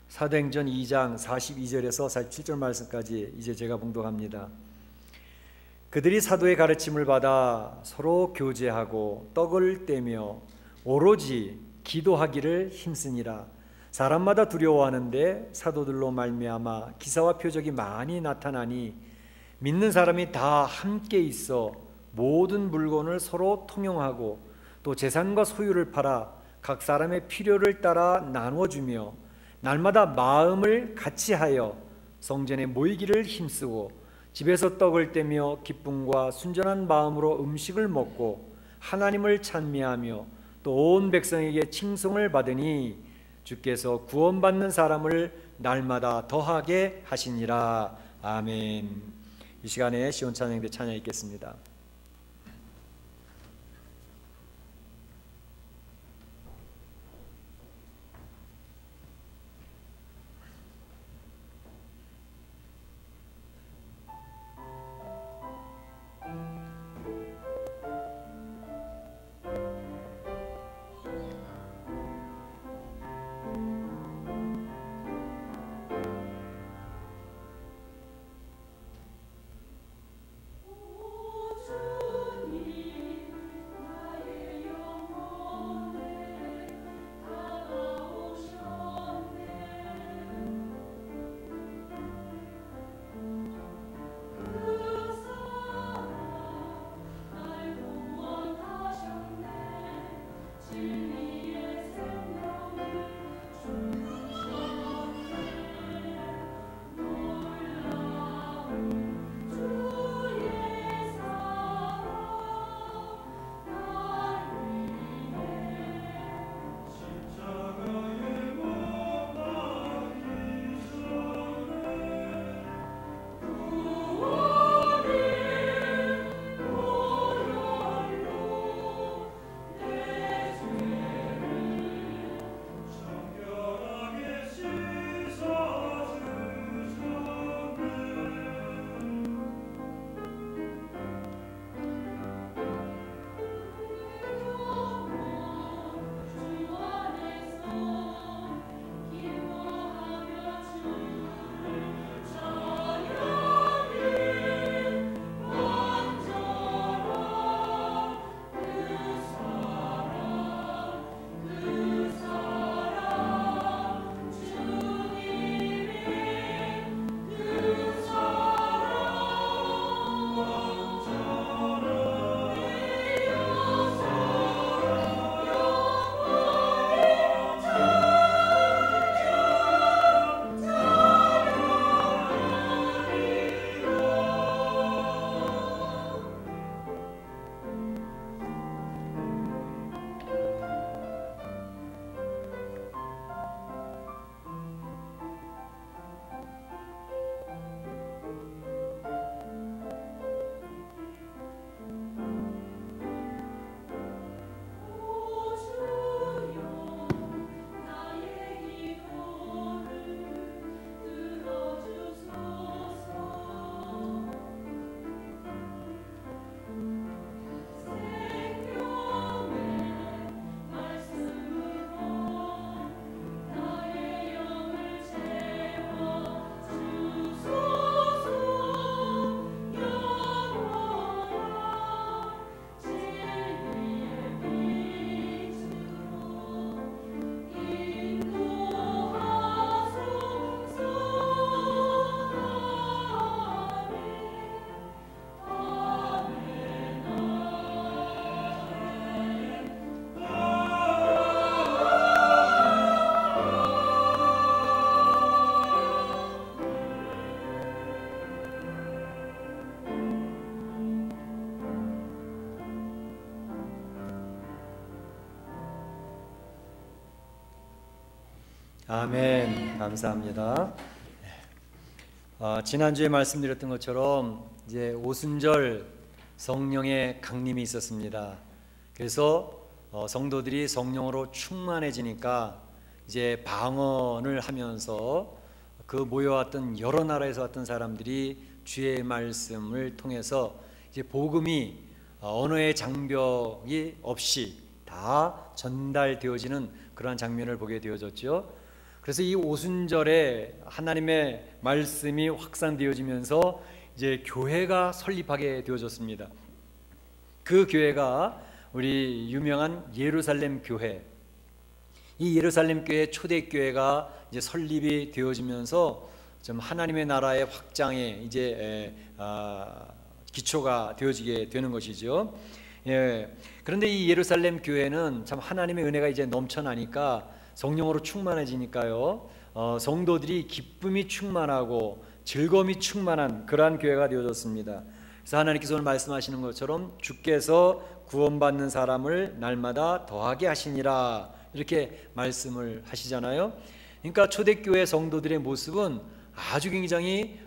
사도행전 2장 42절에서 47절 말씀까지 이제 제가 봉독합니다. 그들이 사도의 가르침을 받아 서로 교제하고 떡을 떼며 오로지 기도하기를 힘쓰니라. 사람마다 두려워하는데 사도들로 말미암아 기사와 표적이 많이 나타나니 믿는 사람이 다 함께 있어 모든 물건을 서로 통용하고 또 재산과 소유를 팔아 각 사람의 필요를 따라 나누어주며 날마다 마음을 같이하여 성전에 모이기를 힘쓰고 집에서 떡을 떼며 기쁨과 순전한 마음으로 음식을 먹고 하나님을 찬미하며 또 온 백성에게 칭송을 받으니 주께서 구원받는 사람을 날마다 더하게 하시니라. 아멘. 이 시간에 시온 찬양대 찬양 읽겠습니다. 아멘. 감사합니다. 지난주에 말씀드렸던 것처럼 이제 오순절 성령의 강림이 있었습니다. 그래서 성도들이 성령으로 충만해지니까 이제 방언을 하면서 그 모여왔던 여러 나라에서 왔던 사람들이 주의 말씀을 통해서 이제 복음이 언어의 장벽이 없이 다 전달되어지는 그러한 장면을 보게 되어졌죠. 그래서 이 오순절에 하나님의 말씀이 확산되어지면서 이제 교회가 설립하게 되어졌습니다. 그 교회가 우리 유명한 예루살렘 교회, 이 예루살렘 교회 초대교회가 이제 설립이 되어지면서 좀 하나님의 나라의 확장에 이제 기초가 되어지게 되는 것이죠. 예. 그런데 이 예루살렘 교회는 참 하나님의 은혜가 이제 넘쳐나니까 성령으로 충만해지니까요. 성도들이 기쁨이 충만하고 즐거움이 충만한 그러한 교회가 되어졌습니다. 그래서 하나님께서 오늘 말씀하시는 것처럼 주께서 구원받는 사람을 날마다 더하게 하시니라 이렇게 말씀을 하시잖아요. 그러니까 초대교회 성도들의 모습은 아주 굉장히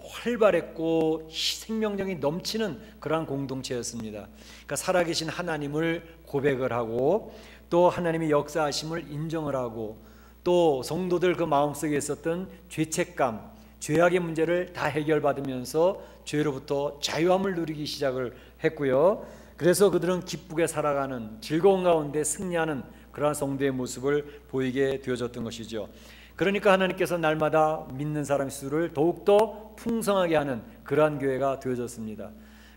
활발했고 생명력이 넘치는 그러한 공동체였습니다. 그러니까 살아계신 하나님을 고백을 하고 또 하나님의 역사하심을 인정을 하고 또 성도들 그 마음속에 있었던 죄책감, 죄악의 문제를 다 해결받으면서 죄로부터 자유함을 누리기 시작을 했고요. 그래서 그들은 기쁘게 살아가는 즐거운 가운데 승리하는 그러한 성도의 모습을 보이게 되어졌던 것이죠. 그러니까 하나님께서 날마다 믿는 사람 수를 더욱더 풍성하게 하는 그러한 교회가 되어졌습니다.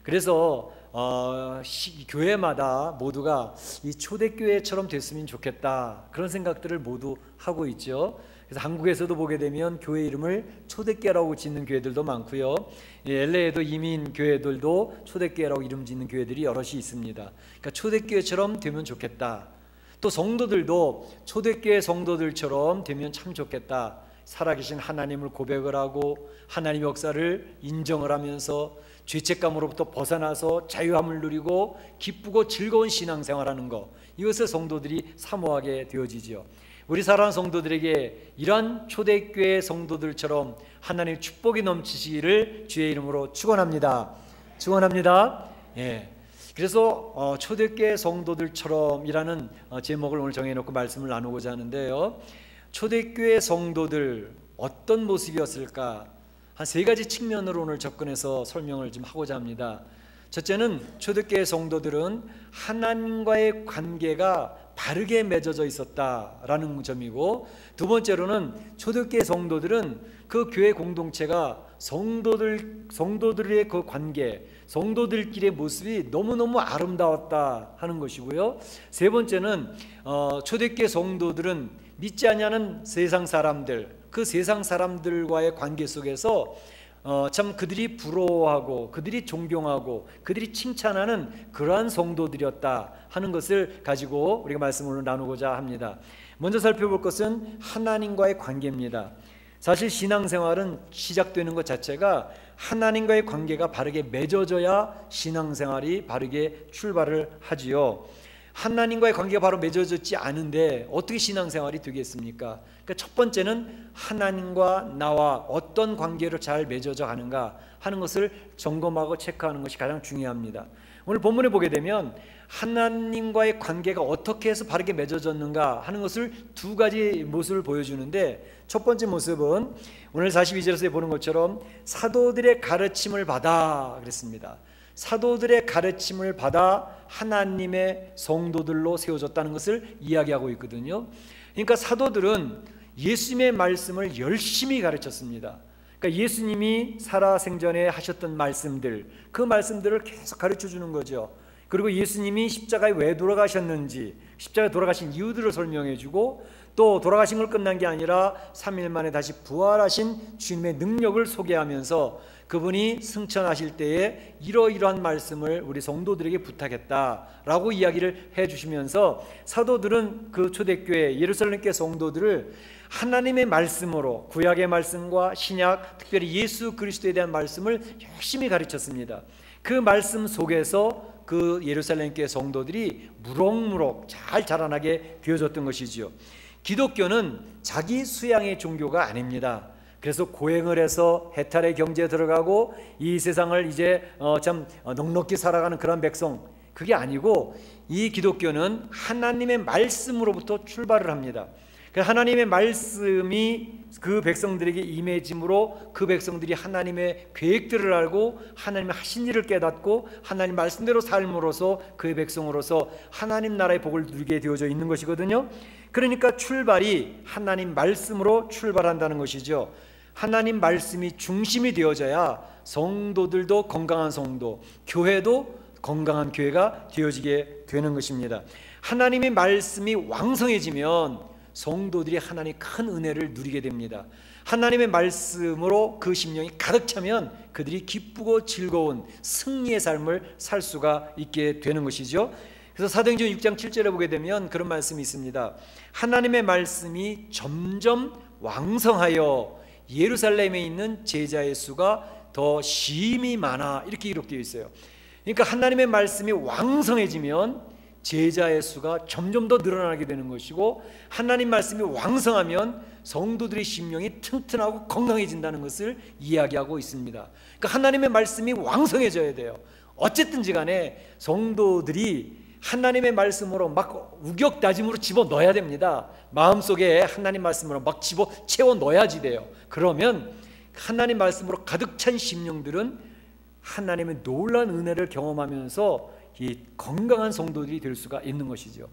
그래서 교회마다 모두가 이 초대교회처럼 됐으면 좋겠다 그런 생각들을 모두 하고 있죠. 그래서 한국에서도 보게 되면 교회 이름을 초대교회라고 짓는 교회들도 많고요. LA에도 이민 교회들도 초대교회라고 이름 짓는 교회들이 여럿이 있습니다. 그러니까 초대교회처럼 되면 좋겠다. 또 성도들도 초대교회 성도들처럼 되면 참 좋겠다. 살아계신 하나님을 고백을 하고 하나님의 역사를 인정을 하면서 죄책감으로부터 벗어나서 자유함을 누리고 기쁘고 즐거운 신앙생활하는 것, 이것을 성도들이 사모하게 되어지죠. 우리 사랑하는 성도들에게 이러한 초대교회 성도들처럼 하나님의 축복이 넘치시기를 주의 이름으로 축원합니다. 축원합니다. 예. 그래서 초대교회 성도들처럼이라는 제목을 오늘 정해놓고 말씀을 나누고자 하는데요. 초대교회 성도들 어떤 모습이었을까? 한 세 가지 측면으로 오늘 접근해서 설명을 좀 하고자 합니다. 첫째는 초대교회 성도들은 하나님과의 관계가 바르게 맺어져 있었다라는 점이고, 두 번째로는 초대교회 성도들은 그 교회 공동체가 성도들의 그 관계, 성도들끼리의 모습이 너무너무 아름다웠다 하는 것이고요. 세 번째는 초대교회 성도들은 믿지 아니하는 세상 사람들, 그 세상 사람들과의 관계 속에서 참 그들이 부러워하고 그들이 존경하고 그들이 칭찬하는 그러한 성도들이었다 하는 것을 가지고 우리가 말씀을 나누고자 합니다. 먼저 살펴볼 것은 하나님과의 관계입니다. 사실 신앙생활은 시작되는 것 자체가 하나님과의 관계가 바르게 맺어져야 신앙생활이 바르게 출발을 하지요. 하나님과의 관계가 바로 맺어졌지 않은데 어떻게 신앙생활이 되겠습니까? 그러니까 첫 번째는 하나님과 나와 어떤 관계로 잘 맺어져 가는가 하는 것을 점검하고 체크하는 것이 가장 중요합니다. 오늘 본문에 보게 되면 하나님과의 관계가 어떻게 해서 바르게 맺어졌는가 하는 것을 두 가지 모습을 보여주는데, 첫 번째 모습은 오늘 42절에서 보는 것처럼 사도들의 가르침을 받아 그랬습니다. 사도들의 가르침을 받아 하나님의 성도들로 세워졌다는 것을 이야기하고 있거든요. 그러니까 사도들은 예수님의 말씀을 열심히 가르쳤습니다. 그러니까 예수님이 살아생전에 하셨던 말씀들, 그 말씀들을 계속 가르쳐 주는 거죠. 그리고 예수님이 십자가에 왜 돌아가셨는지, 십자가에 돌아가신 이유들을 설명해 주고, 또 돌아가신 걸 끝난 게 아니라 3일 만에 다시 부활하신 주님의 능력을 소개하면서 그분이 승천하실 때에 이러이러한 말씀을 우리 성도들에게 부탁했다라고 이야기를 해주시면서 사도들은 그 초대교회 예루살렘교회 성도들을 하나님의 말씀으로, 구약의 말씀과 신약, 특별히 예수 그리스도에 대한 말씀을 열심히 가르쳤습니다. 그 말씀 속에서 그 예루살렘교회 성도들이 무럭무럭 잘 자라나게 되어졌던 것이죠. 기독교는 자기 수양의 종교가 아닙니다. 그래서 고행을 해서 해탈의 경제에 들어가고 이 세상을 이제 참 넉넉히 살아가는 그런 백성, 그게 아니고 이 기독교는 하나님의 말씀으로부터 출발을 합니다. 하나님의 말씀이 그 백성들에게 임해짐으로 그 백성들이 하나님의 계획들을 알고 하나님의 하신 일을 깨닫고 하나님 말씀대로 삶으로서 그의 백성으로서 하나님 나라의 복을 누리게 되어져 있는 것이거든요. 그러니까 출발이 하나님 말씀으로 출발한다는 것이죠. 하나님 말씀이 중심이 되어져야 성도들도 건강한 성도, 교회도 건강한 교회가 되어지게 되는 것입니다. 하나님의 말씀이 왕성해지면 성도들이 하나님의 큰 은혜를 누리게 됩니다. 하나님의 말씀으로 그 심령이 가득 차면 그들이 기쁘고 즐거운 승리의 삶을 살 수가 있게 되는 것이죠. 그래서 사도행전 6장 7절에 보게 되면 그런 말씀이 있습니다. 하나님의 말씀이 점점 왕성하여 예루살렘에 있는 제자의 수가 더 심히 많아, 이렇게 기록되어 있어요. 그러니까 하나님의 말씀이 왕성해지면 제자의 수가 점점 더 늘어나게 되는 것이고, 하나님 말씀이 왕성하면 성도들의 심령이 튼튼하고 건강해진다는 것을 이야기하고 있습니다. 그러니까 하나님의 말씀이 왕성해져야 돼요. 어쨌든지 간에 성도들이 하나님의 말씀으로 막 우격다짐으로 집어넣어야 됩니다. 마음속에 하나님 말씀으로 막 채워 넣어야지 돼요. 그러면 하나님 말씀으로 가득 찬 심령들은 하나님의 놀라운 은혜를 경험하면서 이 건강한 성도들이 될 수가 있는 것이죠.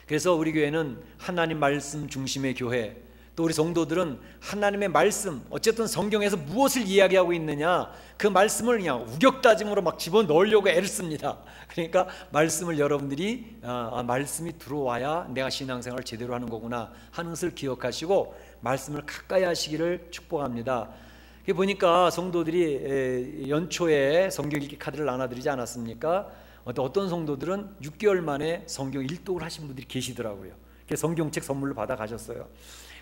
그래서 우리 교회는 하나님 말씀 중심의 교회, 또 우리 성도들은 하나님의 말씀, 어쨌든 성경에서 무엇을 이야기하고 있느냐, 그 말씀을 그냥 우격다짐으로 막 집어넣으려고 애를 씁니다. 그러니까 말씀을 여러분들이 말씀이 들어와야 내가 신앙생활을 제대로 하는 거구나 하는 것을 기억하시고 말씀을 가까이 하시기를 축복합니다. 보니까 성도들이 연초에 성경 읽기 카드를 나눠드리지 않았습니까? 어떤 성도들은 6개월 만에 성경 일독을 하신 분들이 계시더라고요. 성경책 선물로 받아 가셨어요.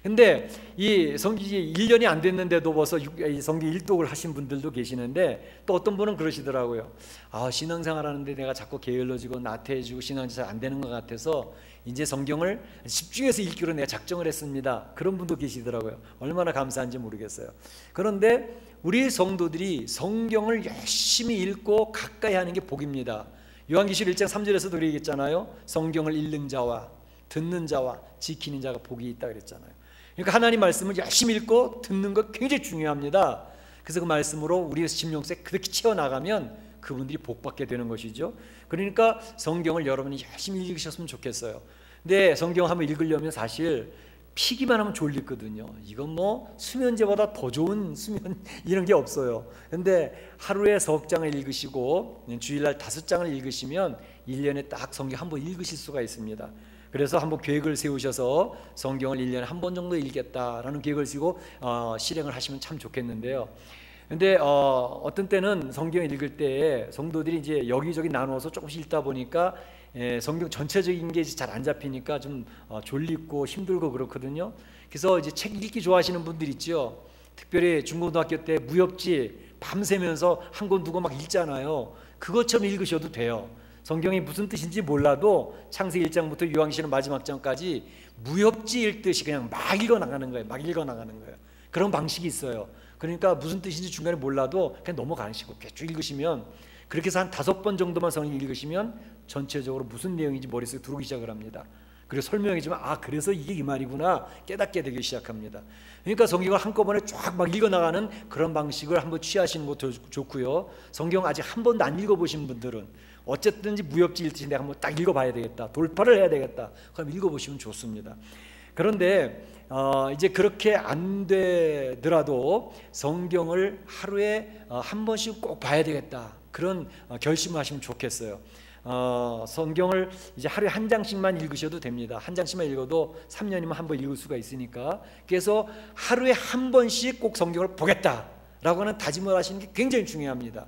근데 이 성경이 1년이 안 됐는데도 벌써 성경 일독을 하신 분들도 계시는데, 또 어떤 분은 그러시더라고요. 신앙생활 하는데 내가 자꾸 게을러지고 나태해지고 신앙이 잘 안 되는 것 같아서 이제 성경을 집중해서 읽기로 내가 작정을 했습니다. 그런 분도 계시더라고요. 얼마나 감사한지 모르겠어요. 그런데 우리 성도들이 성경을 열심히 읽고 가까이 하는 게 복입니다. 요한계시록 1장 3절에서도 그렇게 얘기했잖아요. 성경을 읽는 자와 듣는 자와 지키는 자가 복이 있다 그랬잖아요. 그러니까 하나님 말씀을 열심히 읽고 듣는 것 굉장히 중요합니다. 그래서 그 말씀으로 우리 심령속에 그렇게 채워나가면 그분들이 복받게 되는 것이죠. 그러니까 성경을 여러분이 열심히 읽으셨으면 좋겠어요. 근데 성경 한번 읽으려면 사실 피기만 하면 졸리거든요. 이건 뭐 수면제보다 더 좋은 수면 이런 게 없어요. 근데 하루에 석 장을 읽으시고 주일날 5장을 읽으시면 1년에 딱 성경 한번 읽으실 수가 있습니다. 그래서 한번 계획을 세우셔서 성경을 1년에 한 번 정도 읽겠다라는 계획을 세우고 실행을 하시면 참 좋겠는데요. 근데 어떤 때는 성경을 읽을 때 성도들이 이제 여기저기 나누어서 조금씩 읽다 보니까 성경 전체적인 게 잘 안 잡히니까 좀 졸리고 힘들고 그렇거든요. 그래서 이제 책 읽기 좋아하시는 분들 있죠. 특별히 중고등학교 때 무협지 밤새면서 한 권 두 권 막 읽잖아요. 그것처럼 읽으셔도 돼요. 성경이 무슨 뜻인지 몰라도 창세기 1장부터 요한계시록 마지막 장까지 무협지 읽듯이 그냥 막 읽어나가는 거예요. 막 읽어나가는 거예요. 그런 방식이 있어요. 그러니까 무슨 뜻인지 중간에 몰라도 그냥 넘어가시고 쭉 읽으시면, 그렇게 해서 한 5번 정도만 성경 읽으시면 전체적으로 무슨 내용인지 머릿속에 들어오기 시작을 합니다. 그리고 설명해주면 그래서 이게 이 말이구나 깨닫게 되기 시작합니다. 그러니까 성경을 한꺼번에 쫙 막 읽어나가는 그런 방식을 한번 취하시는 것도 좋고요. 성경 아직 한 번도 안 읽어보신 분들은 어쨌든지 무협지 읽듯이 내가 한번 딱 읽어봐야 되겠다, 돌파를 해야 되겠다, 그럼 읽어보시면 좋습니다. 그런데 이제 그렇게 안 되더라도 성경을 하루에 한 번씩 꼭 봐야 되겠다, 그런 결심을 하시면 좋겠어요. 성경을 이제 하루에 한 장씩만 읽으셔도 됩니다. 한 장씩만 읽어도 3년이면 한 번 읽을 수가 있으니까. 그래서 하루에 한 번씩 꼭 성경을 보겠다라고 하는 다짐을 하시는 게 굉장히 중요합니다.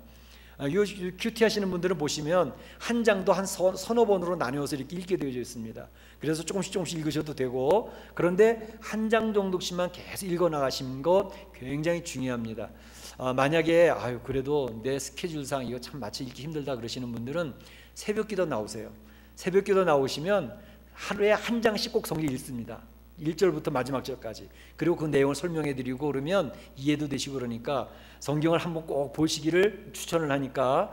큐티 하시는 분들은 보시면 한 장도 한 서너 번으로 나누어서 이렇게 읽게 되어 있습니다. 그래서 조금씩 읽으셔도 되고, 그런데 한 장 정도씩만 계속 읽어 나가시는 것 굉장히 중요합니다. 만약에 그래도 내 스케줄상 이거 참 마치 읽기 힘들다 그러시는 분들은 새벽기도 나오세요. 새벽기도 나오시면 하루에 한 장씩 꼭 성경 읽습니다. 1절부터 마지막 절까지. 그리고 그 내용을 설명해 드리고 그러면 이해도 되시고, 그러니까 성경을 한번 꼭 보시기를 추천을 하니까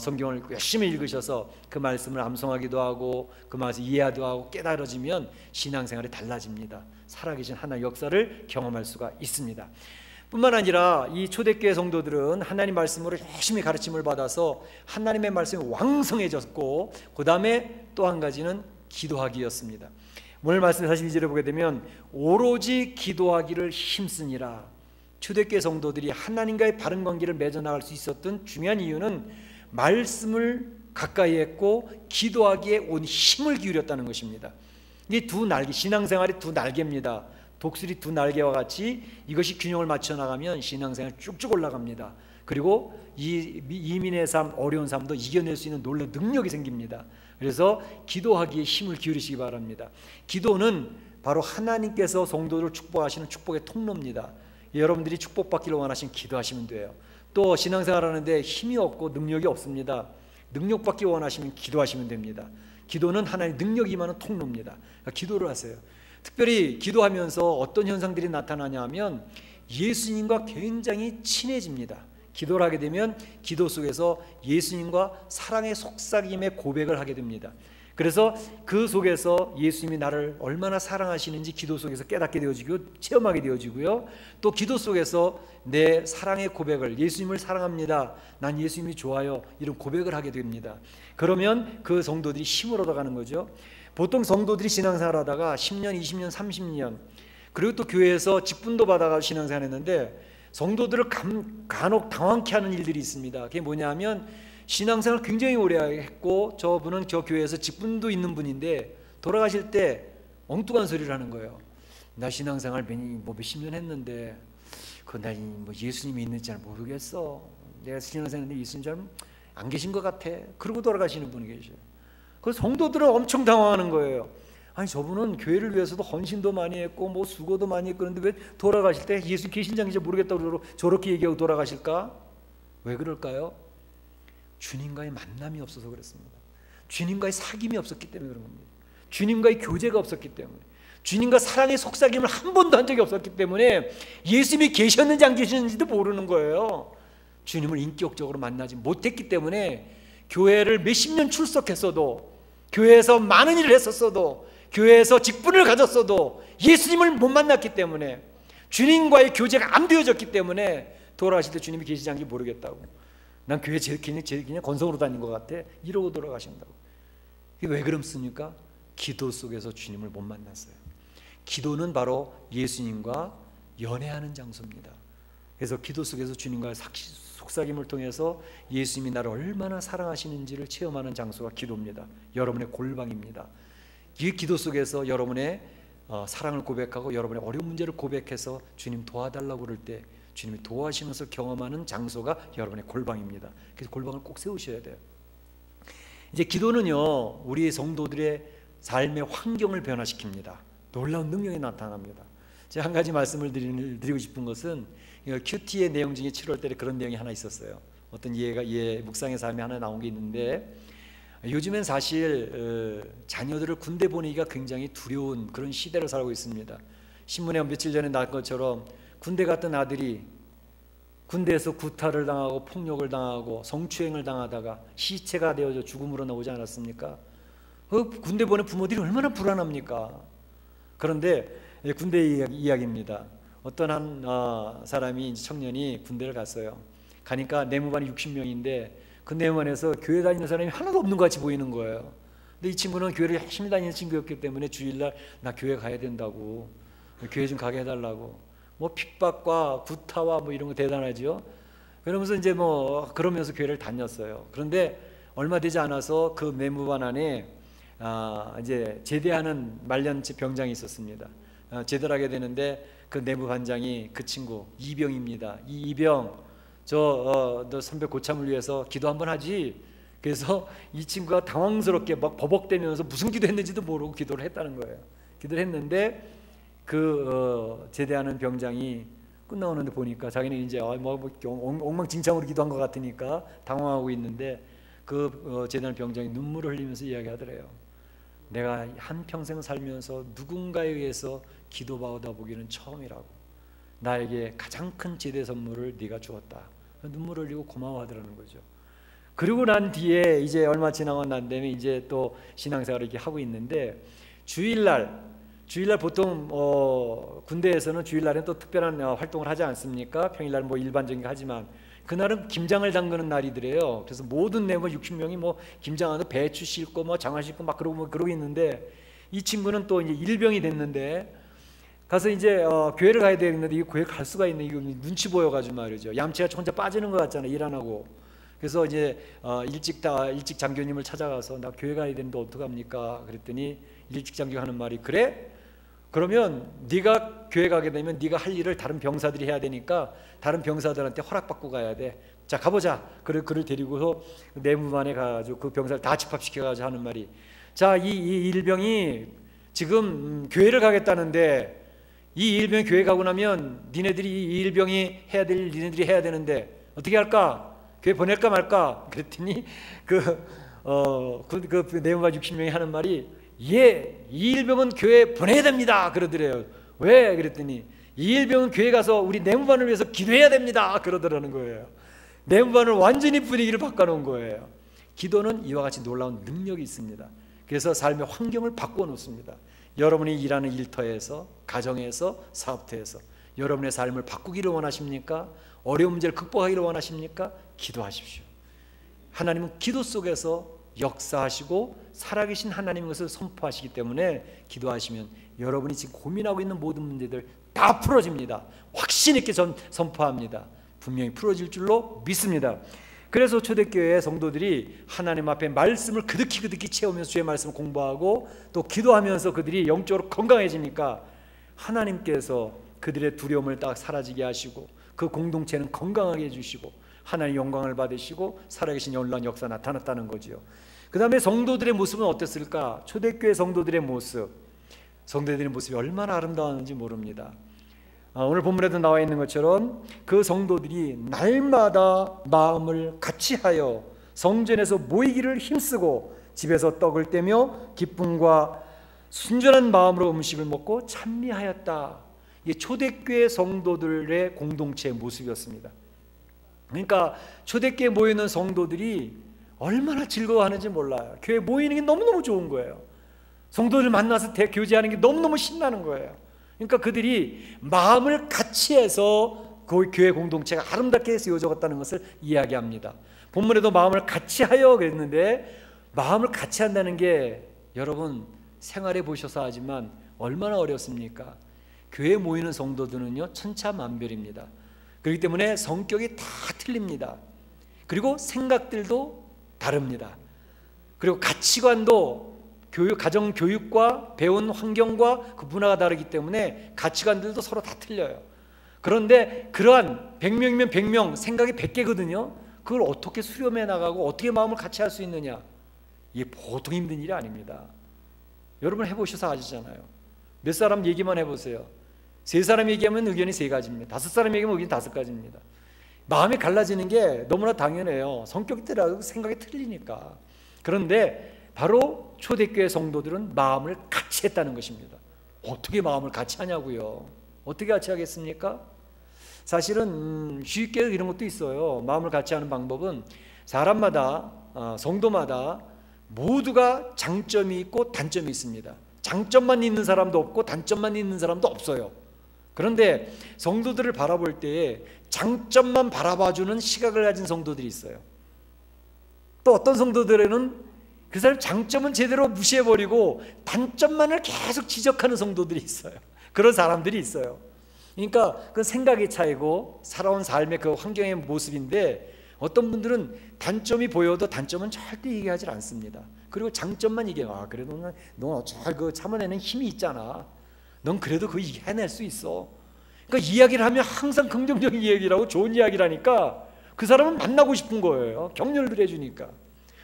성경을 열심히 읽으셔서 그 말씀을 암송하기도 하고 그 말씀을 이해하기도 하고 깨달아지면 신앙생활이 달라집니다. 살아계신 하나님의 역사를 경험할 수가 있습니다. 뿐만 아니라 이 초대교회 성도들은 하나님 말씀으로 열심히 가르침을 받아서 하나님의 말씀이 왕성해졌고, 그 다음에 또 한 가지는 기도하기였습니다. 오늘 말씀 42절에 보게 되면 오로지 기도하기를 힘쓰니라. 초대교회 성도들이 하나님과의 바른 관계를 맺어 나갈 수 있었던 중요한 이유는 말씀을 가까이 했고 기도하기에 온 힘을 기울였다는 것입니다. 이 두 날개, 신앙생활이 두 날개입니다. 독수리 두 날개와 같이 이것이 균형을 맞춰 나가면 신앙생활 쭉쭉 올라갑니다. 그리고 이 이민의 삶, 어려운 삶도 이겨낼 수 있는 놀라운 능력이 생깁니다. 그래서 기도하기에 힘을 기울이시기 바랍니다. 기도는 바로 하나님께서 성도를 축복하시는 축복의 통로입니다. 여러분들이 축복받기를 원하시면 기도하시면 돼요. 또 신앙생활 하는데 힘이 없고 능력이 없습니다. 능력받기 원하시면 기도하시면 됩니다. 기도는 하나님의 능력이 임하는 통로입니다. 그러니까 기도를 하세요. 특별히 기도하면서 어떤 현상들이 나타나냐 하면 예수님과 굉장히 친해집니다. 기도를 하게 되면 기도 속에서 예수님과 사랑의 속삭임의 고백을 하게 됩니다. 그래서 그 속에서 예수님이 나를 얼마나 사랑하시는지 기도 속에서 깨닫게 되어지고 체험하게 되어지고요. 또 기도 속에서 내 사랑의 고백을, 예수님을 사랑합니다, 난 예수님이 좋아요, 이런 고백을 하게 됩니다. 그러면 그 성도들이 힘을 얻어가는 거죠. 보통 성도들이 신앙생활 하다가 10년, 20년, 30년 그리고 또 교회에서 직분도 받아가 신앙생활 했는데 성도들을 간혹 당황케 하는 일들이 있습니다. 그게 뭐냐면 신앙생활 굉장히 오래 했고 저분은 저 교회에서 직분도 있는 분인데 돌아가실 때 엉뚱한 소리를 하는 거예요. 나 신앙생활 몇십 년 했는데 나 예수님이 있는지 잘 모르겠어. 내가 신앙생활 했는데 예수님 잘 안 계신 것 같아. 그러고 돌아가시는 분이 계셔요. 그래서 성도들은 엄청 당황하는 거예요. 아니 저분은 교회를 위해서도 헌신도 많이 했고 뭐 수고도 많이 했고 그런데 왜 돌아가실 때 예수 계신지 모르겠다고 저렇게 얘기하고 돌아가실까? 왜 그럴까요? 주님과의 만남이 없어서 그렇습니다. 주님과의 사귐이 없었기 때문에 그런 겁니다. 주님과의 교제가 없었기 때문에, 주님과 사랑의 속삭임을 한 번도 한 적이 없었기 때문에 예수님이 계셨는지 안 계셨는지도 모르는 거예요. 주님을 인격적으로 만나지 못했기 때문에 교회를 몇십 년 출석했어도, 교회에서 많은 일을 했었어도, 교회에서 직분을 가졌어도 예수님을 못 만났기 때문에, 주님과의 교제가 안 되어졌기 때문에 돌아가실 때 주님이 계시지 않는지 모르겠다고, 난 교회 그냥 건성으로 다닌 것 같아, 이러고 돌아가신다고. 이게 왜 그렇습니까? 기도 속에서 주님을 못 만났어요. 기도는 바로 예수님과 연애하는 장소입니다. 그래서 기도 속에서 주님과의 속삭임을 통해서 예수님이 나를 얼마나 사랑하시는지를 체험하는 장소가 기도입니다. 여러분의 골방입니다. 이 기도 속에서 여러분의 사랑을 고백하고 여러분의 어려운 문제를 고백해서 주님 도와달라고 그럴 때 주님이 도와주시면서 경험하는 장소가 여러분의 골방입니다. 그래서 골방을 꼭 세우셔야 돼요. 이제 기도는요, 우리 성도들의 삶의 환경을 변화시킵니다. 놀라운 능력이 나타납니다. 제가 한 가지 말씀을 드리고 싶은 것은 큐티의 내용 중에 7월달에 그런 내용이 하나 있었어요. 어떤 묵상의 삶이 하나 나온 게 있는데, 요즘엔 사실 자녀들을 군대 보내기가 굉장히 두려운 그런 시대를 살고 있습니다. 신문에 며칠 전에 나온 것처럼 군대 갔던 아들이 군대에서 구타를 당하고 폭력을 당하고 성추행을 당하다가 시체가 되어져 죽음으로 나오지 않았습니까? 그 군대 보낸 부모들이 얼마나 불안합니까? 그런데 군대 이야기입니다. 어떤 한 사람이, 청년이 군대를 갔어요. 가니까 내무반이 60명인데 그 내무반에서 교회 다니는 사람이 하나도 없는 것 같이 보이는 거예요. 근데 이 친구는 교회를 열심히 다니는 친구였기 때문에 주일날 나 교회 가야 된다고, 교회 좀 가게 해달라고, 뭐 핍박과 구타와 뭐 이런 거 대단하죠. 그러면서 이제 뭐 그러면서 교회를 다녔어요. 그런데 얼마 되지 않아서 그 내무반 안에 이제 제대하는 말년 병장이 있었습니다. 제대를 하게 되는데 그 내무반장이 그 친구 이병입니다. 이 이병, 너 선배 고참을 위해서 기도 한번 하지. 그래서 이 친구가 당황스럽게 막 버벅대면서 무슨 기도했는지도 모르고 기도를 했다는 거예요. 기도를 했는데 그 제대하는 병장이 끝나오는데 보니까 자기는 이제 엉망진창으로 기도한 것 같으니까 당황하고 있는데 그 제대하는 병장이 눈물을 흘리면서 이야기하더래요. 내가 한평생 살면서 누군가에 의해서 기도받아 보기는 처음이라고. 나에게 가장 큰 제대 선물을 네가 주었다. 눈물을 흘리고 고마워하더라는 거죠. 그리고 난 뒤에 이제 얼마 지나고 난 다음에 이제 또 신앙생활을 이렇게 하고 있는데, 주일날 보통 군대에서는 주일날은 또 특별한 활동을 하지 않습니까? 평일날은 뭐 일반적인 거 하지만 그날은 김장을 담그는 날이더래요. 그래서 모든 내부 60명이 뭐 김장하는 배추 싣고 뭐 장화 싣고 막 그러고 있는데, 이 친구는 또 이제 일병이 됐는데 가서 이제 교회를 가야 되는데 이 교회 갈 수가 있는 이거 눈치 보여가지고 말이죠. 얌체가 혼자 빠지는 것 같잖아요. 일 안 하고. 그래서 이제 일찍 장교님을 찾아가서 나 교회 가야 되는데 어떡합니까? 그랬더니 일찍 장교 하는 말이 그래? 그러면 네가 교회 가게 되면 네가 할 일을 다른 병사들이 해야 되니까 다른 병사들한테 허락받고 가야 돼. 자 가보자. 그를 데리고서 내무반에 가가지고 그 병사를 다 집합시켜가지고 하는 말이 자 이 일병이 지금 교회를 가겠다는데 이 일병이 교회 가고 나면 니네들이 이 일병이 해야 될 일 니네들이 해야 되는데 어떻게 할까? 교회 보낼까 말까? 그랬더니 그 내무반 60명이 하는 말이 예, 이 일병은 교회 보내야 됩니다 그러더래요. 왜? 그랬더니 이 일병은 교회 가서 우리 내무반을 위해서 기도해야 됩니다 그러더라는 거예요. 내무반을 완전히 분위기를 바꿔놓은 거예요. 기도는 이와 같이 놀라운 능력이 있습니다. 그래서 삶의 환경을 바꿔놓습니다. 여러분이 일하는 일터에서, 가정에서, 사업터에서 여러분의 삶을 바꾸기를 원하십니까? 어려운 문제를 극복하기를 원하십니까? 기도하십시오. 하나님은 기도 속에서 역사하시고 살아계신 하나님의 것을 선포하시기 때문에 기도하시면 여러분이 지금 고민하고 있는 모든 문제들 다 풀어집니다. 확신 있게 선포합니다. 분명히 풀어질 줄로 믿습니다. 그래서 초대교회 성도들이 하나님 앞에 말씀을 그득히 채우면서 주의 말씀을 공부하고 또 기도하면서 그들이 영적으로 건강해지니까 하나님께서 그들의 두려움을 딱 사라지게 하시고 그 공동체는 건강하게 해주시고 하나님의 영광을 받으시고 살아계신 연로한 역사가 나타났다는 거지요. 그 다음에 성도들의 모습은 어땠을까? 초대교회 성도들의 모습이 얼마나 아름다웠는지 모릅니다. 오늘 본문에도 나와 있는 것처럼 그 성도들이 날마다 마음을 같이하여 성전에서 모이기를 힘쓰고 집에서 떡을 떼며 기쁨과 순전한 마음으로 음식을 먹고 찬미하였다. 이게 초대교회 성도들의 공동체의 모습이었습니다. 그러니까 초대교회에 모이는 성도들이 얼마나 즐거워하는지 몰라요. 교회에 모이는 게 너무너무 좋은 거예요. 성도들 만나서 교제하는 게 너무너무 신나는 거예요. 그러니까 그들이 마음을 같이 해서 그 교회 공동체가 아름답게 세워졌다는 것을 이야기합니다. 본문에도 마음을 같이 하여 그랬는데 마음을 같이 한다는 게 여러분 생활해 보셔서 하지만 얼마나 어렵습니까? 교회에 모이는 성도들은요 천차만별입니다. 그렇기 때문에 성격이 다 틀립니다. 그리고 생각들도 다릅니다. 그리고 가치관도 가정 교육과 배운 환경과 그 문화가 다르기 때문에 가치관들도 서로 다 틀려요. 그런데 그러한 100명이면 100명 생각이 100개거든요. 그걸 어떻게 수렴해 나가고 어떻게 마음을 같이 할 수 있느냐, 이게 보통 힘든 일이 아닙니다. 여러분 해보셔서 아시잖아요. 몇 사람 얘기만 해보세요. 3사람 얘기하면 의견이 3가지입니다. 5사람 얘기하면 의견이 5가지입니다. 마음이 갈라지는 게 너무나 당연해요. 성격이 틀리고 생각이 틀리니까. 그런데 바로 초대교회 성도들은 마음을 같이 했다는 것입니다. 어떻게 마음을 같이 하냐고요? 어떻게 같이 하겠습니까? 사실은 쉽게 이런 것도 있어요. 마음을 같이 하는 방법은 사람마다 성도마다 모두가 장점이 있고 단점이 있습니다. 장점만 있는 사람도 없고 단점만 있는 사람도 없어요. 그런데 성도들을 바라볼 때에 장점만 바라봐주는 시각을 가진 성도들이 있어요. 또 어떤 성도들에는 그 사람 장점은 제대로 무시해버리고 단점만을 계속 지적하는 성도들이 있어요. 그런 사람들이 있어요. 그러니까 그 생각의 차이고 살아온 삶의 그 환경의 모습인데 어떤 분들은 단점이 보여도 단점은 절대 얘기하지 않습니다. 그리고 장점만 얘기해요. 그래도 넌 잘 그 참아내는 힘이 있잖아. 넌 그래도 그거 해낼 수 있어. 그러니까 이야기를 하면 항상 긍정적인 이야기를 하고 좋은 이야기를 하니까 그 사람은 만나고 싶은 거예요. 격려를 해주니까.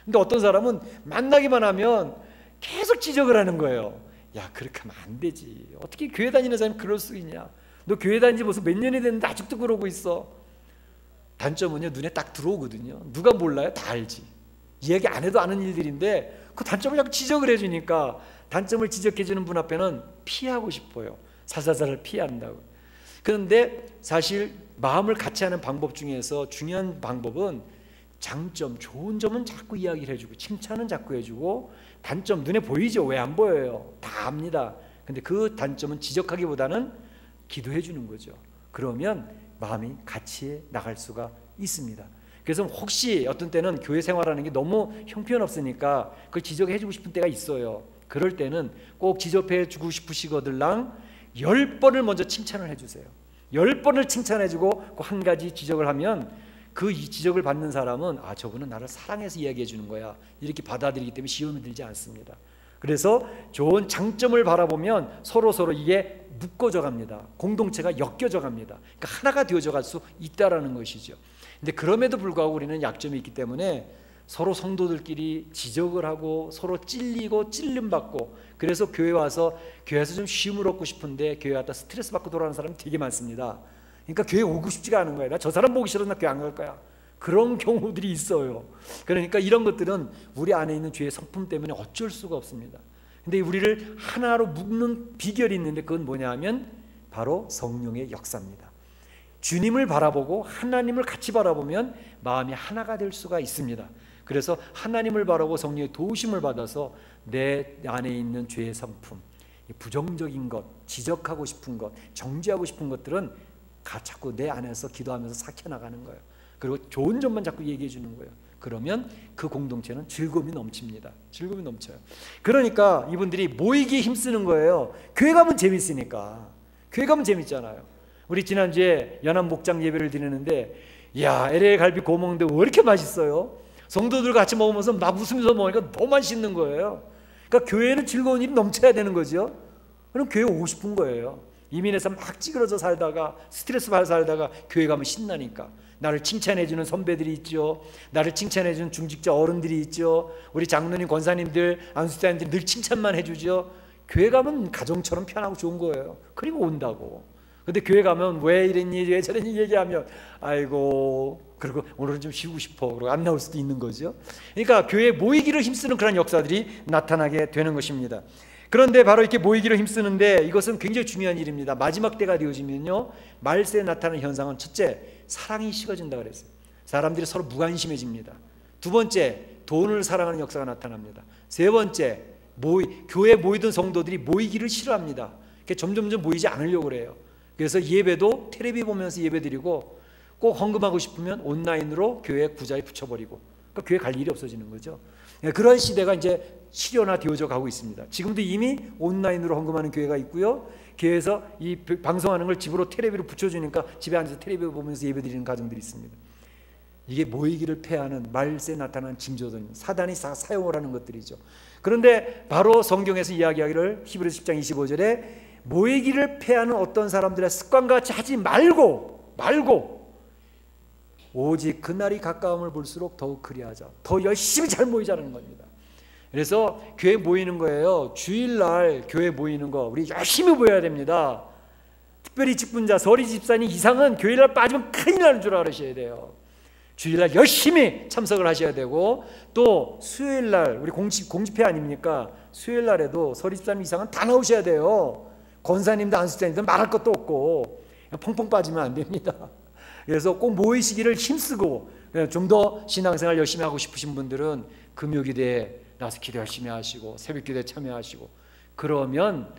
근데 어떤 사람은 만나기만 하면 계속 지적을 하는 거예요. 야, 그렇게 하면 안 되지. 어떻게 교회 다니는 사람이 그럴 수 있냐. 너 교회 다닌 지 벌써 몇 년이 됐는데 아직도 그러고 있어. 단점은요 눈에 딱 들어오거든요. 누가 몰라요? 다 알지. 이야기 안 해도 아는 일들인데 그 단점을 자꾸 지적을 해주니까 단점을 지적해주는 분 앞에는 피하고 싶어요. 살살살 피한다고. 그런데 사실 마음을 같이 하는 방법 중에서 중요한 방법은 장점, 좋은 점은 자꾸 이야기를 해주고 칭찬은 자꾸 해주고 단점 눈에 보이죠? 왜 안 보여요? 다 압니다. 근데 그 단점은 지적하기보다는 기도해 주는 거죠. 그러면 마음이 같이 나갈 수가 있습니다. 그래서 혹시 어떤 때는 교회 생활하는 게 너무 형편없으니까 그걸 지적해 주고 싶은 때가 있어요. 그럴 때는 꼭 지적해 주고 싶으시거들랑 10번을 먼저 칭찬을 해주세요. 10번을 칭찬해주고 꼭 한 가지 지적을 하면 그 지적을 받는 사람은 저분은 나를 사랑해서 이야기해 주는 거야, 이렇게 받아들이기 때문에 시험이 들지 않습니다. 그래서 좋은 장점을 바라보면 서로 이게 묶어져 갑니다. 공동체가 엮여져 갑니다. 그러니까 하나가 되어져 갈 수 있다라는 것이죠. 근데 그럼에도 불구하고 우리는 약점이 있기 때문에 서로 성도들끼리 지적을 하고 서로 찔리고 찔림받고, 그래서 교회 와서 교회에서 좀 쉼을 얻고 싶은데 교회 왔다 스트레스 받고 돌아가는 사람이 되게 많습니다. 그러니까 교회 오고 싶지가 않은 거예요. 나 저 사람 보기 싫어서 나 교회 안 갈 거야. 그런 경우들이 있어요. 그러니까 이런 것들은 우리 안에 있는 죄의 성품 때문에 어쩔 수가 없습니다. 근데 우리를 하나로 묶는 비결이 있는데 그건 뭐냐 하면 바로 성령의 역사입니다. 주님을 바라보고 하나님을 같이 바라보면 마음이 하나가 될 수가 있습니다. 그래서 하나님을 바라보고 성령의 도우심을 받아서 내 안에 있는 죄의 성품, 부정적인 것, 지적하고 싶은 것, 정죄하고 싶은 것들은 자꾸 내 안에서 기도하면서 삭혀나가는 거예요. 그리고 좋은 점만 자꾸 얘기해 주는 거예요. 그러면 그 공동체는 즐거움이 넘칩니다. 즐거움이 넘쳐요. 그러니까 이분들이 모이기에 힘쓰는 거예요. 교회 가면 재밌으니까. 교회 가면 재밌잖아요. 우리 지난주에 연합 목장 예배를 드리는데, 야, LA 갈비 구워 먹는데 왜 이렇게 맛있어요? 성도들과 같이 먹으면서 막 웃으면서 먹으니까 너무 맛있는 거예요. 그러니까 교회는 즐거운 일이 넘쳐야 되는 거죠. 그럼 교회 오고 싶은 거예요. 이민에서 막 찌그러져 살다가 스트레스 받아 살다가 교회 가면 신나니까. 나를 칭찬해주는 선배들이 있죠. 나를 칭찬해주는 중직자 어른들이 있죠. 우리 장로님, 권사님들, 안수사님들이 늘 칭찬만 해주죠. 교회 가면 가정처럼 편하고 좋은 거예요. 그리고 온다고. 근데 교회 가면 왜 이랬니, 왜 저랬니 얘기하면 아이고, 그리고 오늘은 좀 쉬고 싶어, 그리고 안 나올 수도 있는 거죠. 그러니까 교회에 모이기를 힘쓰는 그런 역사들이 나타나게 되는 것입니다. 그런데 바로 이렇게 모이기를 힘쓰는데 이것은 굉장히 중요한 일입니다. 마지막 때가 되어지면요, 말세에 나타나는 현상은 첫째, 사랑이 식어진다 그랬어요. 사람들이 서로 무관심해집니다. 두 번째, 돈을 사랑하는 역사가 나타납니다. 세 번째, 교회에 모이던 성도들이 모이기를 싫어합니다. 점점점 모이지 않으려고 그래요. 그래서 예배도 텔레비 보면서 예배드리고, 꼭 헌금하고 싶으면 온라인으로 교회 구자에 붙여버리고, 그러니까 교회 갈 일이 없어지는 거죠. 그런 시대가 이제 실현화되어져 가고 있습니다. 지금도 이미 온라인으로 헌금하는 교회가 있고요, 교회에서 이 방송하는 걸 집으로 텔레비로 붙여주니까 집에 앉아서 텔레비 보면서 예배드리는 가정들이 있습니다. 이게 모이기를 폐하는 말세에 나타난 징조들입니다. 사단이 사용을 하는 것들이죠. 그런데 바로 성경에서 이야기하기를 히브리서 10장 25절에 모이기를 폐하는 어떤 사람들의 습관과 같이 하지 말고 오직 그날이 가까움을 볼수록 더욱 그리하자. 더 열심히 잘 모이자는 겁니다. 그래서 교회 모이는 거예요. 주일날 교회 모이는 거 우리 열심히 모여야 됩니다. 특별히 직분자, 서리 집사님 이상은 교회날 빠지면 큰일 나는 줄 알으셔야 돼요. 주일날 열심히 참석을 하셔야 되고, 또 수요일날 우리 공집회 아닙니까? 수요일날에도 서리 집사님 이상은 다 나오셔야 돼요. 권사님들, 안수자님들 말할 것도 없고 펑펑 빠지면 안 됩니다. 그래서 꼭 모이시기를 힘쓰고, 좀 더 신앙생활 열심히 하고 싶으신 분들은 금요기도에 나와서 기도 열심히 하시고 새벽기도에 참여하시고, 그러면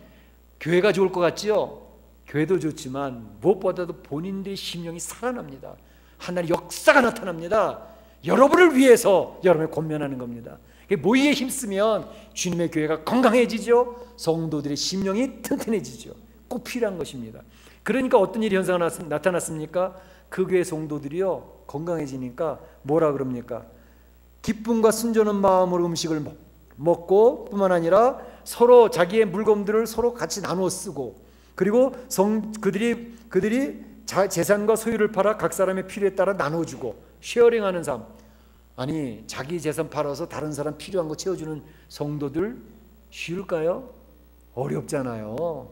교회가 좋을 것 같지요? 교회도 좋지만 무엇보다도 본인들의 심령이 살아납니다. 하나님의 역사가 나타납니다. 여러분을 위해서 여러분을 권면하는 겁니다. 모이에 힘쓰면 주님의 교회가 건강해지죠. 성도들의 심령이 튼튼해지죠. 꼭 필요한 것입니다. 그러니까 어떤 일이 현상이 나타났습니까? 그 교회 성도들이요, 건강해지니까 뭐라 그럽니까? 기쁨과 순전한 마음으로 음식을 먹고 뿐만 아니라 서로 자기의 물건들을 서로 같이 나누어 쓰고, 그리고 그들이 재산과 소유를 팔아 각 사람의 필요에 따라 나눠주고 쉐어링하는 삶. 아니, 자기 재산 팔아서 다른 사람 필요한 거 채워주는 성도들 쉬울까요? 어렵잖아요.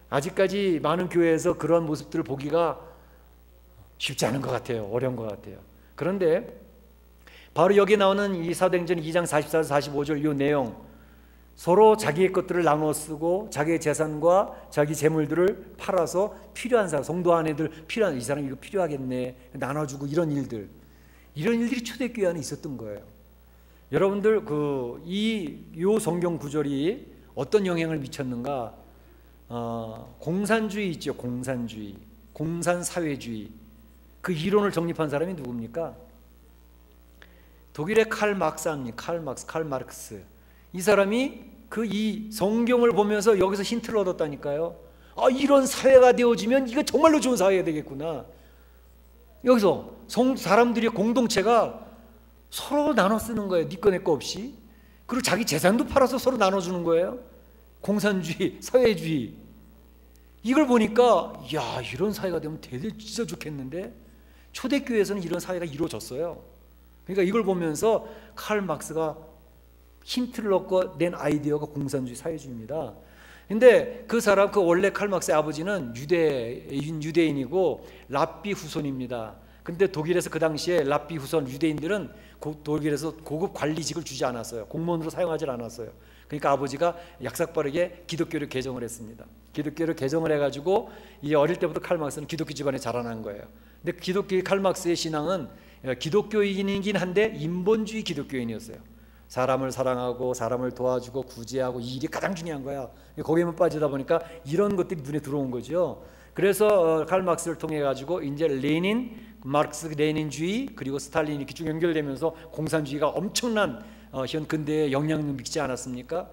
아직까지 많은 교회에서 그러한 모습들을 보기가 쉽지 않은 것 같아요. 어려운 것 같아요. 그런데 바로 여기 나오는 이 사도행전 2장 44, 45절 이 내용, 서로 자기의 것들을 나눠 쓰고 자기의 재산과 자기 재물들을 팔아서 필요한 사람, 성도 아내들 필요한, 이 사람 이거 필요하겠네, 나눠주고, 이런 일들이 초대교회 안에 있었던 거예요. 여러분들 이 성경 구절이 어떤 영향을 미쳤는가? 공산주의 있죠. 공산주의, 공산사회주의, 그 이론을 정립한 사람이 누굽니까? 독일의 칼 마르크스. 이 사람이 이 성경을 보면서 여기서 힌트를 얻었다니까요. 이런 사회가 되어지면 이거 정말로 좋은 사회가 되겠구나. 여기서 사람들의 공동체가 서로 나눠 쓰는 거예요. 네 거 내 거 없이. 그리고 자기 재산도 팔아서 서로 나눠주는 거예요. 공산주의, 사회주의. 이걸 보니까 이런 사회가 되면 되게 진짜 좋겠는데, 초대교회에서는 이런 사회가 이루어졌어요. 그러니까 이걸 보면서 칼 막스가 힌트를 얻고 낸 아이디어가 공산주의, 사회주의입니다. 근데 그 원래 칼 막스의 아버지는 유대인이고 랍비 후손입니다. 근데 독일에서 그 당시에 랍비 후손 유대인들은 독일에서 고급 관리직을 주지 않았어요. 공무원으로 사용하지 않았어요. 그러니까 아버지가 약삭빠르게 기독교를 개정을 했습니다. 기독교를 개정을 해가지고 이제 어릴 때부터 칼 막스는 기독교 집안에 자라난 거예요. 근데 칼 막스의 신앙은 기독교인이긴 한데 인본주의 기독교인이었어요. 사람을 사랑하고 사람을 도와주고 구제하고 이 일이 가장 중요한 거야. 거기에만 빠지다 보니까 이런 것들이 눈에 들어온 거죠. 그래서 칼 막스를 통해 가지고 이제 마르크스 레닌주의 그리고 스탈린 이렇게 쭉 연결되면서 공산주의가 엄청난 현 근대에 영향을 미치지 않았습니까?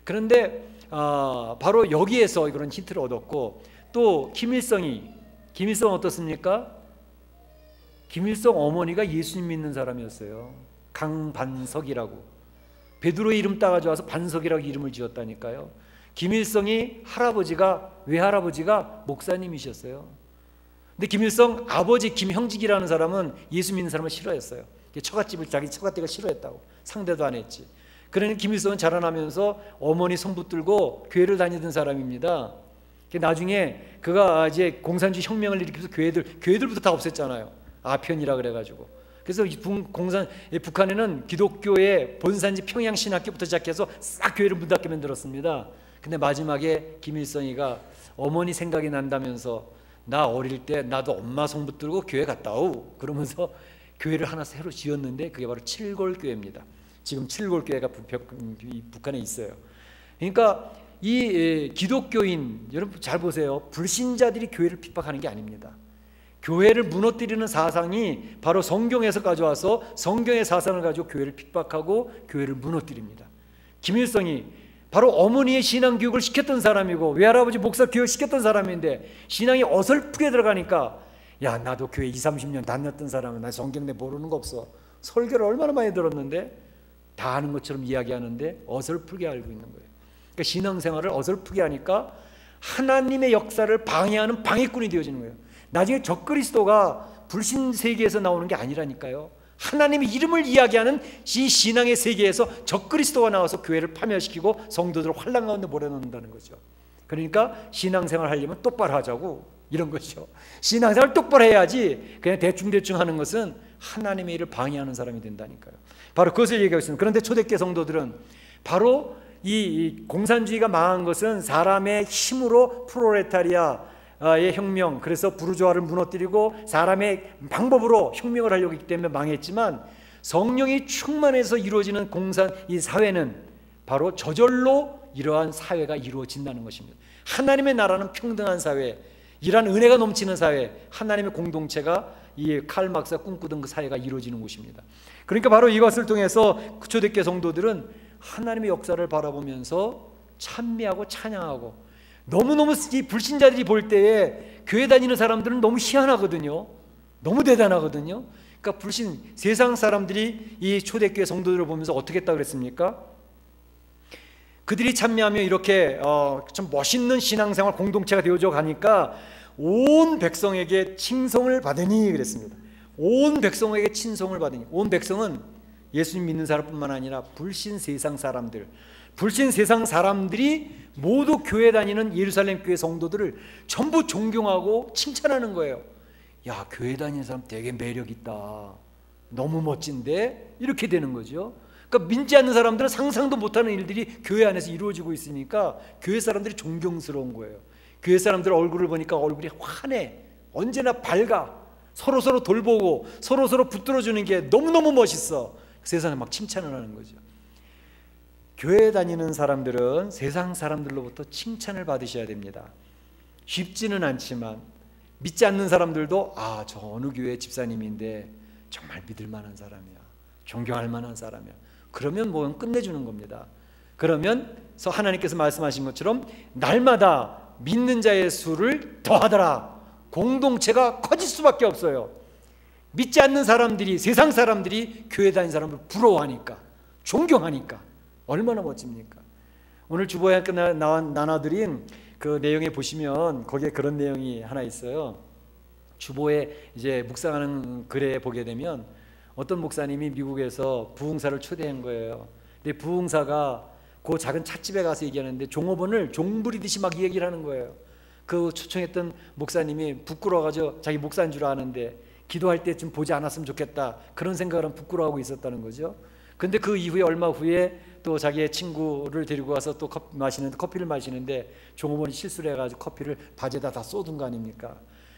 그런데 바로 여기에서 그런 힌트를 얻었고, 또 김일성 어떻습니까? 김일성 어머니가 예수님 믿는 사람이었어요. 강반석이라고. 베드로의 이름 따가지고 와서 반석이라고 이름을 지었다니까요. 김일성이 외할아버지가 목사님이셨어요. 근데 김일성 아버지 김형직이라는 사람은 예수 믿는 사람을 싫어했어요. 자기 처갓집을 싫어했다고. 상대도 안 했지. 그러니 김일성은 자라나면서 어머니 손 붙들고 교회를 다니던 사람입니다. 나중에 그가 이제 공산주의 혁명을 일으키면서 교회들부터 다 없앴잖아요. 아편이라 그래가지고. 그래서 북한에는 기독교의 본산지 평양신학교부터 시작해서 싹 교회를 문 닫게 만들었습니다. 근데 마지막에 김일성이가 어머니 생각이 난다면서 나 어릴 때 나도 엄마 손 붙들고 교회 갔다 오 그러면서 교회를 하나 새로 지었는데 그게 바로 칠골교회입니다. 지금 칠골교회가 북한에 있어요. 그러니까 이 기독교인, 여러분 잘 보세요. 불신자들이 교회를 핍박하는 게 아닙니다. 교회를 무너뜨리는 사상이 바로 성경에서 가져와서 성경의 사상을 가지고 교회를 핍박하고 교회를 무너뜨립니다. 김일성이 바로 어머니의 신앙교육을 시켰던 사람이고 외할아버지 목사 교육 시켰던 사람인데 신앙이 어설프게 들어가니까 나도 교회 20-30년 다녔던 사람은 나 성경 내 모르는 거 없어. 설교를 얼마나 많이 들었는데 다 아는 것처럼 이야기하는데 어설프게 알고 있는 거예요. 그러니까 신앙생활을 어설프게 하니까 하나님의 역사를 방해하는 방해꾼이 되어지는 거예요. 나중에 적그리스도가 불신 세계에서 나오는 게 아니라니까요. 하나님의 이름을 이야기하는 이 신앙의 세계에서 적그리스도가 나와서 교회를 파멸시키고 성도들을 환란 가운데 몰아넣는다는 거죠. 그러니까 신앙생활 하려면 똑바로 하자고 이런 거죠. 신앙생활 똑바로 해야지 그냥 대충대충 하는 것은 하나님의 일을 방해하는 사람이 된다니까요. 바로 그것을 얘기하고 있습니다. 그런데 초대교회 성도들은 바로 이 공산주의가 망한 것은 사람의 힘으로 프롤레타리아의 혁명, 그래서 부르주아를 무너뜨리고 사람의 방법으로 혁명을 하려고 했기 때문에 망했지만, 성령이 충만해서 이루어지는 이 사회는 바로 저절로 이러한 사회가 이루어진다는 것입니다. 하나님의 나라는 평등한 사회, 이러한 은혜가 넘치는 사회, 하나님의 공동체가 이 칼 막스가 꿈꾸던 그 사회가 이루어지는 곳입니다. 그러니까 바로 이것을 통해서 초대교회 성도들은 하나님의 역사를 바라보면서 찬미하고 찬양하고, 너무너무 이 불신자들이 볼 때에 교회 다니는 사람들은 너무 희한하거든요. 너무 대단하거든요. 그러니까 세상 사람들이 이 초대교회 성도들을 보면서 어떻게 했다고 그랬습니까? 그들이 찬미하며 이렇게 좀 멋있는 신앙생활 공동체가 되어져 가니까 온 백성에게 칭송을 받으니 그랬습니다. 온 백성에게 칭송을 받으니, 온 백성은 예수님 믿는 사람뿐만 아니라 불신 세상 사람들이 모두 교회 다니는 예루살렘 교회 성도들을 전부 존경하고 칭찬하는 거예요. 야, 교회 다니는 사람 되게 매력 있다, 너무 멋진데, 이렇게 되는 거죠. 그러니까 믿지 않는 사람들은 상상도 못하는 일들이 교회 안에서 이루어지고 있으니까 교회 사람들이 존경스러운 거예요. 교회 사람들 얼굴을 보니까 얼굴이 환해, 언제나 밝아, 서로 돌보고 서로 붙들어주는 게 너무너무 멋있어. 세상에 막 칭찬을 하는 거죠. 교회 다니는 사람들은 세상 사람들로부터 칭찬을 받으셔야 됩니다. 쉽지는 않지만, 믿지 않는 사람들도 저 어느 교회 집사님인데 정말 믿을 만한 사람이야, 존경할 만한 사람이야, 그러면 끝내주는 겁니다. 그러면서 하나님께서 말씀하신 것처럼 날마다 믿는 자의 수를 더하더라. 공동체가 커질 수밖에 없어요. 믿지 않는 사람들이, 세상 사람들이 교회 다니는 사람을 부러워하니까, 존경하니까 얼마나 멋집니까? 오늘 주보에 나눠드린 그 내용에 보시면 거기에 그런 내용이 하나 있어요. 주보에 이제 묵상하는 글에 보게 되면 어떤 목사님이 미국에서 부흥사를 초대한 거예요. 근데 부흥사가 그 작은 찻집에 가서 얘기하는데 종업원을 종부리듯이 막 얘기를 하는 거예요. 그 초청했던 목사님이 부끄러워가지고 자기 목사인 줄 아는데 기도할 때쯤 보지 않았으면 좋겠다, 그런 생각을 하면 부끄러워하고 있었다는 거죠. 근데 그 이후에 얼마 후에 또 자기의 친구를 데리고 와서 또 커피를 마시는데 종업원이 실수를 해가지고 커피를 바지에다 다 쏟은 거 아닙니까?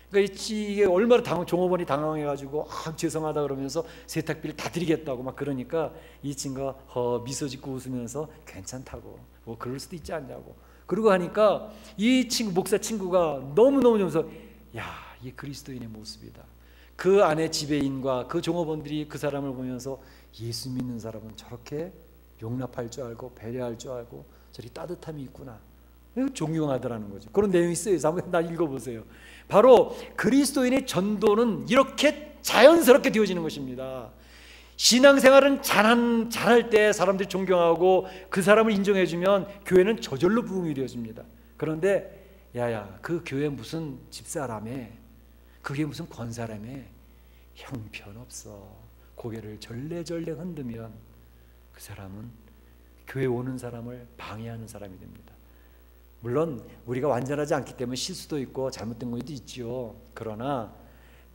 그러니까 이게 얼마나 종업원이 당황해가지고 죄송하다 그러면서 세탁비를 다 드리겠다고 막 그러니까 이 친구가 미소 짓고 웃으면서 괜찮다고, 뭐 그럴 수도 있지 않냐고 그러고 하니까 이 친구, 목사 친구가 너무너무 좋아서, 야, 이게 그리스도인의 모습이다. 그 안에 지배인과 그 종업원들이 그 사람을 보면서 예수 믿는 사람은 저렇게 용납할 줄 알고 배려할 줄 알고 저렇게 따뜻함이 있구나, 존경하더라는 거죠. 그런 내용이 있어요. 한번 읽어보세요. 바로 그리스도인의 전도는 이렇게 자연스럽게 되어지는 것입니다. 신앙생활은 잘할 때 사람들이 존경하고 그 사람을 인정해주면 교회는 저절로 부흥이 되어집니다. 그런데 야야, 그 교회 무슨 집사라며, 그게 무슨 권사라며, 형편없어, 고개를 절레절레 흔들면 그 사람은 교회 오는 사람을 방해하는 사람이 됩니다. 물론 우리가 완전하지 않기 때문에 실수도 있고 잘못된 것도 있죠. 그러나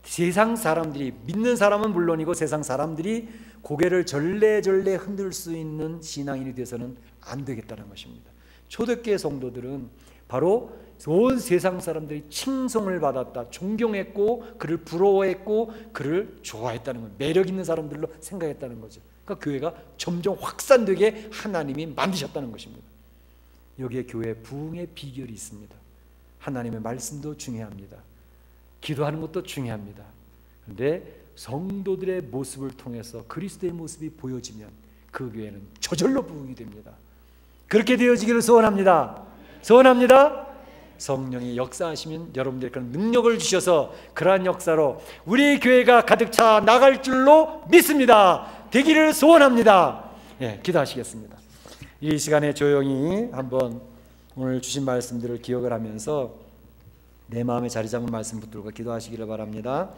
세상 사람들이, 믿는 사람은 물론이고 세상 사람들이 고개를 절레절레 흔들 수 있는 신앙인이 돼서는 안 되겠다는 것입니다. 초대교회 성도들은 바로 온 세상 사람들이 칭송을 받았다, 존경했고 그를 부러워했고 그를 좋아했다는 것, 매력 있는 사람들로 생각했다는 거죠. 그러니까 교회가 점점 확산되게 하나님이 만드셨다는 것입니다. 여기에 교회 부흥의 비결이 있습니다. 하나님의 말씀도 중요합니다. 기도하는 것도 중요합니다. 그런데 성도들의 모습을 통해서 그리스도의 모습이 보여지면 그 교회는 저절로 부흥이 됩니다. 그렇게 되어지기를 소원합니다. 소원합니다. 성령이 역사하시면 여러분들에게 그런 능력을 주셔서 그러한 역사로 우리 교회가 가득 차 나갈 줄로 믿습니다. 되기를 소원합니다. 예, 기도하시겠습니다. 이 시간에 조용히 한번 오늘 주신 말씀들을 기억을 하면서 내 마음에 자리 잡은 말씀 붙들고 기도하시기를 바랍니다.